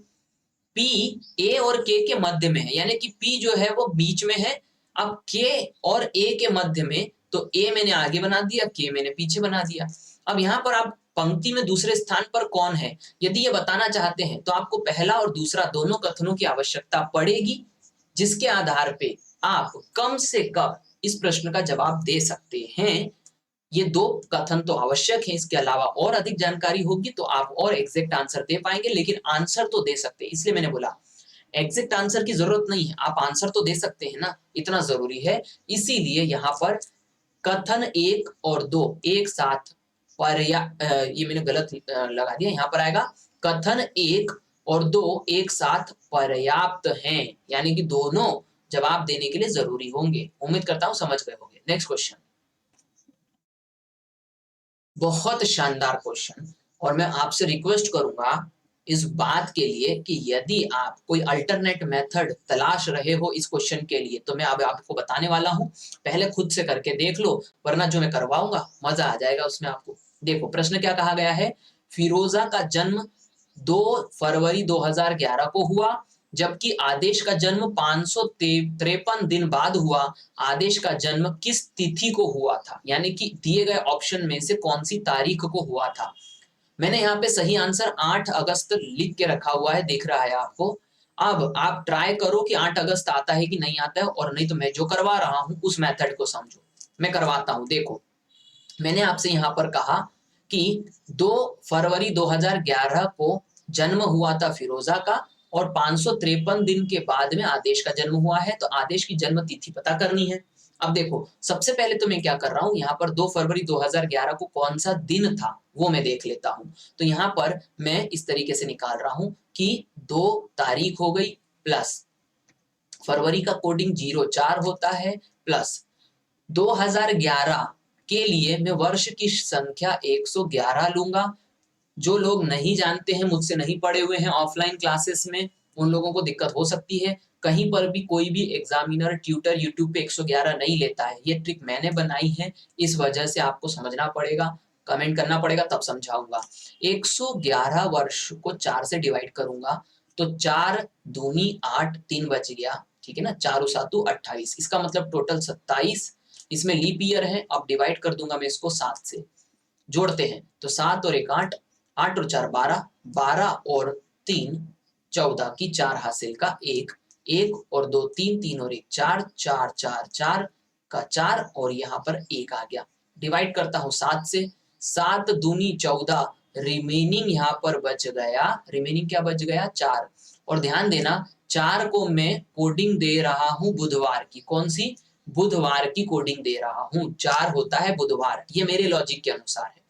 पी ए और के मध्य में है, यानी कि पी जो है वो बीच में है। अब के और ए के मध्य में, तो ए मैंने आगे बना दिया, के मैंने पीछे बना दिया। अब यहाँ पर आप पंक्ति में दूसरे स्थान पर कौन है, यदि ये बताना चाहते हैं तो आपको पहला और दूसरा दोनों कथनों की आवश्यकता पड़ेगी, जिसके आधार पे आप कम से कम इस प्रश्न का जवाब दे सकते हैं। ये 2 कथन तो आवश्यक है, इसके अलावा और अधिक जानकारी होगी तो आप और एग्जैक्ट आंसर दे पाएंगे, लेकिन आंसर तो दे सकते हैं। इसलिए मैंने बोला एग्जैक्ट आंसर की जरूरत नहीं है, आप आंसर तो दे सकते हैं ना, इतना जरूरी है। इसीलिए यहाँ पर कथन 1 और 2 एक साथ ये मैंने गलत लगा दिया, यहाँ पर आएगा कथन 1 और 2 एक साथ पर्याप्त हैं, यानी कि दोनों जवाब देने के लिए जरूरी होंगे। उम्मीद करता हूं समझ गए होंगे। नेक्स्ट क्वेश्चन, बहुत शानदार क्वेश्चन, और मैं आपसे रिक्वेस्ट करूंगा इस बात के लिए कि यदि आप कोई अल्टरनेट मेथड तलाश रहे हो इस क्वेश्चन के लिए, तो मैं अब आपको बताने वाला हूं, पहले खुद से करके देख लो, वरना जो मैं करवाऊंगा मजा आ जाएगा उसमें आपको। देखो प्रश्न क्या कहा गया है, फिरोजा का जन्म 2 फरवरी 2011 को हुआ, जबकि आदेश का जन्म 553 दिन बाद हुआ। आदेश का जन्म किस तिथि को हुआ था, यानी कि दिए गए ऑप्शन में से कौन सी तारीख को हुआ था। मैंने यहाँ पे सही आंसर 8 अगस्त लिख के रखा हुआ है, दिख रहा है आपको। अब आप ट्राई करो कि 8 अगस्त आता है कि नहीं आता है, और नहीं तो मैं जो करवा रहा हूं उस मेथड को समझो। मैं करवाता हूं। देखो मैंने आपसे यहाँ पर कहा कि 2 फरवरी 2011 को जन्म हुआ था फिरोजा का, और 553 दिन के बाद में आदेश का जन्म हुआ है, तो आदेश की जन्म तिथि पता करनी है। अब देखो सबसे पहले तो मैं क्या कर रहा हूं, यहाँ पर 2 फरवरी 2011 को कौन सा दिन था वो मैं देख लेता हूं। तो यहाँ पर मैं इस तरीके से निकाल रहा हूं कि 2 तारीख हो गई, प्लस फरवरी का कोडिंग 04 होता है, प्लस 2011 के लिए मैं वर्ष की संख्या 111 लूंगा। जो लोग नहीं जानते हैं, मुझसे नहीं पढ़े हुए हैं ऑफलाइन क्लासेस में, उन लोगों को दिक्कत हो सकती है। कहीं पर भी कोई भी एग्जामिनर ट्यूटर यूट्यूब पे 111 नहीं लेता है, ये ट्रिक मैंने बनाई है, इस वजह से आपको समझना पड़ेगा, कमेंट करना पड़ेगा तब समझाऊंगा। 111 वर्ष को 4 से डिवाइड करूंगा, तो 4 दूनी 8, 3 बच गया, ठीक है ना, 4 7 28, इसका मतलब टोटल 27। इसमें लीप ईयर है, अब डिवाइड कर दूंगा मैं इसको 7 से, जोड़ते हैं तो 7 और 1 8, 8 और 4 12, 12 और 3 14 की 4 हासिल का 1, 1 और 2 3, 3 और 1 4, 4 4 4 का 4, और यहाँ पर 1 आ गया। डिवाइड करता हूँ 7 से, 7 दूनी 14, रिमेनिंग यहाँ पर बच गया, रिमेनिंग क्या बच गया 4। और ध्यान देना 4 को मैं कोडिंग दे रहा हूँ बुधवार की, कौन सी, बुधवार की कोडिंग दे रहा हूँ, 4 होता है बुधवार, ये मेरे लॉजिक के अनुसार है।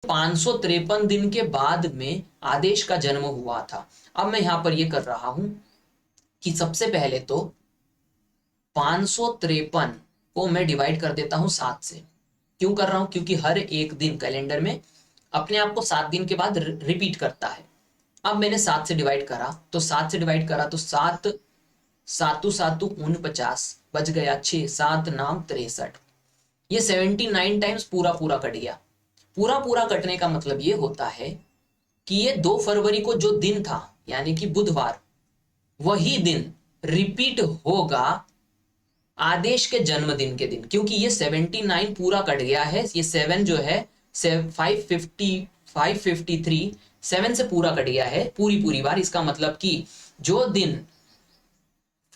553 दिन के बाद में आदेश का जन्म हुआ था। अब मैं यहां पर ये कर रहा हूं कि सबसे पहले तो 553 को मैं डिवाइड कर देता हूं 7 से। क्यों कर रहा हूं, क्योंकि हर एक दिन कैलेंडर में अपने आप को 7 दिन के बाद रिपीट करता है। अब मैंने 7 से डिवाइड करा, तो 7 से डिवाइड करा तो 7 7 7 49, बच गया 6, 7 9 63, ये 79 टाइम्स पूरा पूरा कट गया। पूरा पूरा कटने का मतलब ये होता है कि ये 2 फरवरी को जो दिन था, यानी कि बुधवार, वही दिन रिपीट होगा आदेश के जन्मदिन के दिन, क्योंकि ये 79 पूरा कट गया है, ये 7 जो है 553 7 से पूरा कट गया है पूरी बार। इसका मतलब कि जो दिन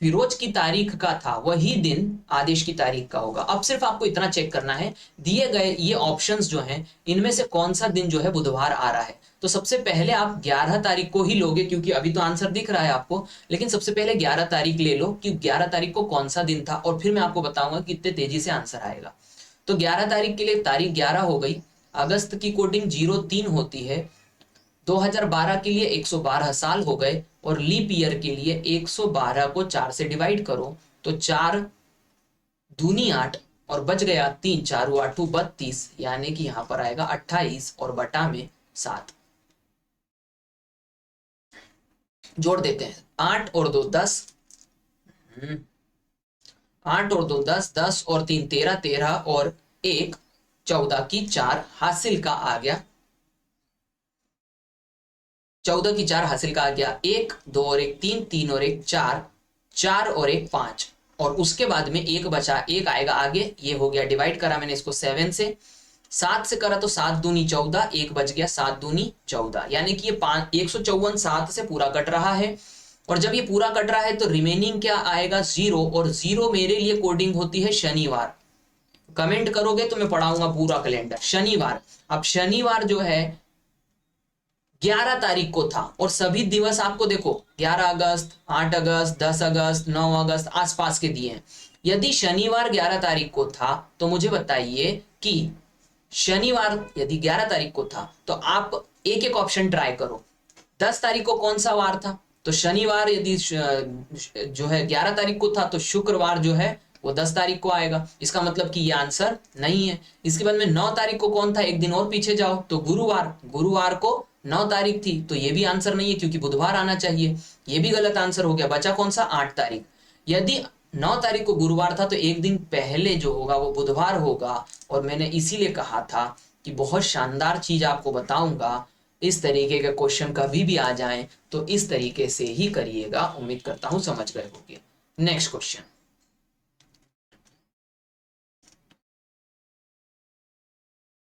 फिरोज की तारीख का था वही दिन आदेश की तारीख का होगा। अब सिर्फ आपको इतना चेक करना है, दिए गए ये ऑप्शंस जो हैं इनमें से कौन सा दिन जो है बुधवार आ रहा है। तो सबसे पहले आप 11 तारीख को ही लोगे, क्योंकि अभी तो आंसर दिख रहा है आपको, लेकिन सबसे पहले 11 तारीख ले लो कि 11 तारीख को कौन सा दिन था, और फिर मैं आपको बताऊंगा कितने तेजी से आंसर आएगा। तो 11 तारीख के लिए तारीख 11 हो गई। अगस्त की कोडिंग 03 होती है। 2012 के लिए 112 साल हो गए, और लीप ईयर के लिए 112 को 4 से डिवाइड करो, तो 4 दूनी 8 और बच गया 3, 4 8 32, यानी कि यहां पर आएगा 28 और बटा में 7। जोड़ देते हैं, 8 और 2 10, 8 और 2 10, 10 और 3 13, 13 और 1 14 की 4 हासिल का आ गया, 14 की 4 हासिल का आ गया, 1 2 और 1 3, 3 और 1 4, 4 और 1 5, और उसके बाद में 1 बचा, 1 आएगा आगे, ये हो गया, डिवाइड करा मैंने इसको 7 से, 7 से करा तो 7 दूनी 14, 1 बच गया, 7 दूनी 14, यानी कि ये 154 7 से पूरा कट रहा है। और जब ये पूरा कट रहा है तो रिमेनिंग क्या आएगा, 0, और 0 मेरे लिए कोडिंग होती है शनिवार। कमेंट करोगे तो मैं पढ़ाऊंगा पूरा कैलेंडर। शनिवार, अब शनिवार जो है 11 तारीख को था, और सभी दिवस आपको देखो 11 अगस्त, 8 अगस्त, 10 अगस्त, 9 अगस्त आसपास के दिए हैं। यदि शनिवार 11 तारीख को था तो मुझे बताइए कि शनिवार यदि 11 तारीख को था तो आप एक एक ऑप्शन ट्राई करो। 10 तारीख को कौन सा वार था, तो शनिवार यदि जो है 11 तारीख को था तो शुक्रवार जो है वो 10 तारीख को आएगा, इसका मतलब कि ये आंसर नहीं है। इसके बाद में 9 तारीख को कौन था, एक दिन और पीछे जाओ तो गुरुवार, गुरुवार को 9 तारीख थी, तो ये भी आंसर नहीं है क्योंकि बुधवार आना चाहिए, ये भी गलत आंसर हो गया। बचा कौन सा, 8 तारीख। यदि 9 तारीख को गुरुवार था तो एक दिन पहले जो होगा वो बुधवार होगा, और मैंने इसीलिए कहा था कि बहुत शानदार चीज आपको बताऊंगा, इस तरीके के क्वेश्चन कभी भी आ जाएं तो इस तरीके से ही करिएगा। उम्मीद करता हूं समझ गए होंगे। नेक्स्ट क्वेश्चन,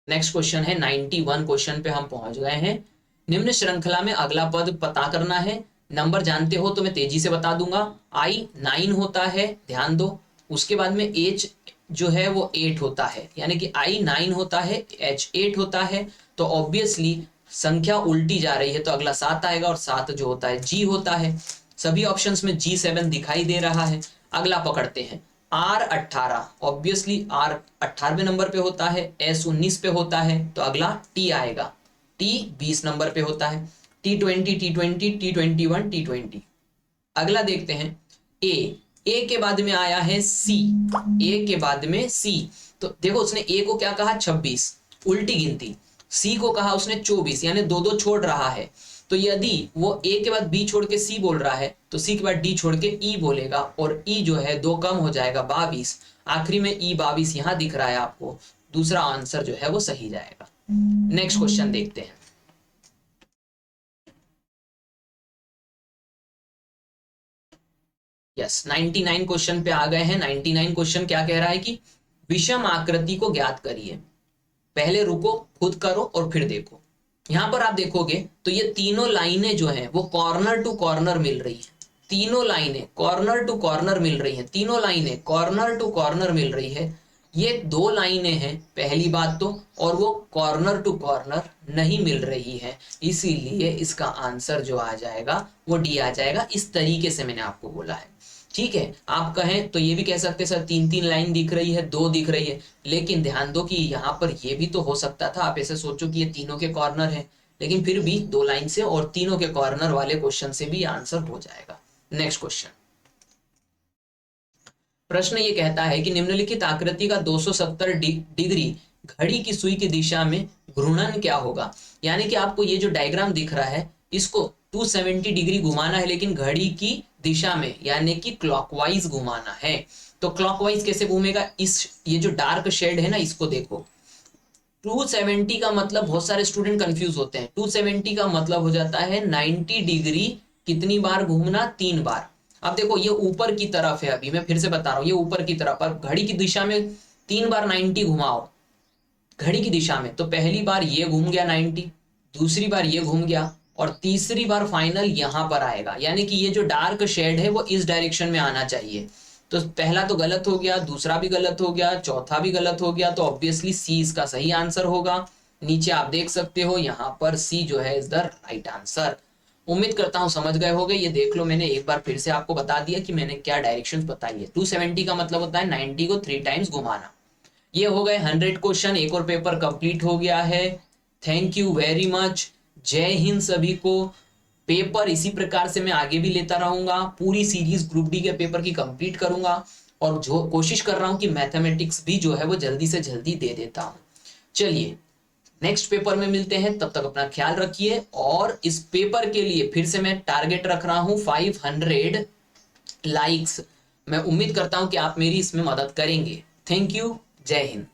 नेक्स्ट क्वेश्चन है 91 क्वेश्चन पे हम पहुंच गए हैं। निम्न श्रृंखला में अगला पद पता करना है। नंबर जानते हो तो मैं तेजी से बता दूंगा। आई 9 होता है, ध्यान दो। उसके बाद में एच जो है वो 8 होता है, यानी कि आई 9 होता है, एच 8 होता है, तो ऑब्वियसली संख्या उल्टी जा रही है तो अगला 7 आएगा, और 7 जो होता है जी होता है। सभी ऑप्शंस में G7 दिखाई दे रहा है। अगला पकड़ते हैं, आर 18, ऑब्वियसली आर 18वें नंबर पे होता है, एस 19 पे होता है, तो अगला टी आएगा, टी 20 नंबर पे होता है, T20, T20, T21, T20। अगला देखते हैं, ए के बाद में आया है सी, ए के बाद में सी, तो देखो उसने ए को क्या कहा, 26 उल्टी गिनती, सी को कहा उसने 24, यानी दो दो छोड़ रहा है। तो यदि वो ए के बाद बी छोड़ के सी बोल रहा है तो सी के बाद डी छोड़ के ई बोलेगा, और ई जो है 2 कम हो जाएगा, 22, आखिरी में ई 22 यहां दिख रहा है आपको। दूसरा आंसर जो है वो सही जाएगा। नेक्स्ट क्वेश्चन देखते हैं। यस, 99 क्वेश्चन पे आ गए हैं। 99 क्वेश्चन क्या कह रहा है कि विषम आकृति को ज्ञात करिए। पहले रुको, खुद करो और फिर देखो। यहां पर आप देखोगे तो ये तीनों लाइनें जो हैं वो कॉर्नर टू कॉर्नर मिल रही है। तीनों लाइनें कॉर्नर टू कॉर्नर मिल रही हैं, तीनों लाइनें कॉर्नर टू कॉर्नर मिल रही है। ये 2 लाइनें हैं पहली बात तो, और वो कॉर्नर टू कॉर्नर नहीं मिल रही है, इसीलिए इसका आंसर जो आ जाएगा वो डी आ जाएगा। इस तरीके से मैंने आपको बोला है, ठीक है। आप कहें तो ये भी कह सकते सर 3-3 लाइन दिख रही है, 2 दिख रही है, लेकिन ध्यान दो कि यहाँ पर ये भी तो हो सकता था, आप ऐसे सोचो कि ये तीनों के कॉर्नर है, लेकिन फिर भी 2 लाइन से और तीनों के कॉर्नर वाले क्वेश्चन से भी आंसर हो जाएगा। नेक्स्ट क्वेश्चन, प्रश्न ये कहता है कि निम्नलिखित आकृति का 270 डिग्री घड़ी की सुई की दिशा में घूर्णन क्या होगा। यानी कि आपको ये जो डायग्राम दिख रहा है इसको 270 डिग्री घुमाना है, लेकिन घड़ी की दिशा में यानी कि क्लॉकवाइज घुमाना है। तो क्लॉकवाइज कैसे घूमेगा, इस ये जो डार्क शेड है ना इसको देखो। 270 का मतलब, बहुत सारे स्टूडेंट कंफ्यूज होते हैं, 270 का मतलब हो जाता है 90 डिग्री कितनी बार घूमना, 3 बार। अब देखो ये ऊपर की तरफ है, अभी मैं फिर से बता रहा हूं ये ऊपर की तरफ, और घड़ी की दिशा में 3 बार 90 घुमाओ घड़ी की दिशा में, तो पहली बार ये घूम गया 90, दूसरी बार ये घूम गया, और तीसरी बार फाइनल यहां पर आएगा। यानी कि ये जो डार्क शेड है वो इस डायरेक्शन में आना चाहिए। तो पहला तो गलत हो गया, दूसरा भी गलत हो गया, चौथा भी गलत हो गया, तो ऑब्वियसली सी इसका सही आंसर होगा। नीचे आप देख सकते हो यहाँ पर सी जो है इज द राइट आंसर। उम्मीद करता हूं समझ गए होगे। ये देख लो, मैंने एक बार फिर से आपको बता दिया कि मैंने क्या डायरेक्शंस बताई है। 270 का मतलब होता है 90 को 3 टाइम्स घुमाना। ये हो गए 100 क्वेश्चन, एक और पेपर कंप्लीट हो गया है। थैंक यू वेरी मच, जय हिंद सभी को। पेपर इसी प्रकार से मैं आगे भी लेता रहूंगा, पूरी सीरीज ग्रुप डी के पेपर की कंप्लीट करूंगा और जो कोशिश कर रहा हूं कि मैथमेटिक्स भी जो है वो जल्दी से जल्दी दे देता हूं। चलिए नेक्स्ट पेपर में मिलते हैं, तब तक अपना ख्याल रखिए। और इस पेपर के लिए फिर से मैं टारगेट रख रहा हूं 500 लाइक्स। मैं उम्मीद करता हूं कि आप मेरी इसमें मदद करेंगे। थैंक यू, जय हिंद।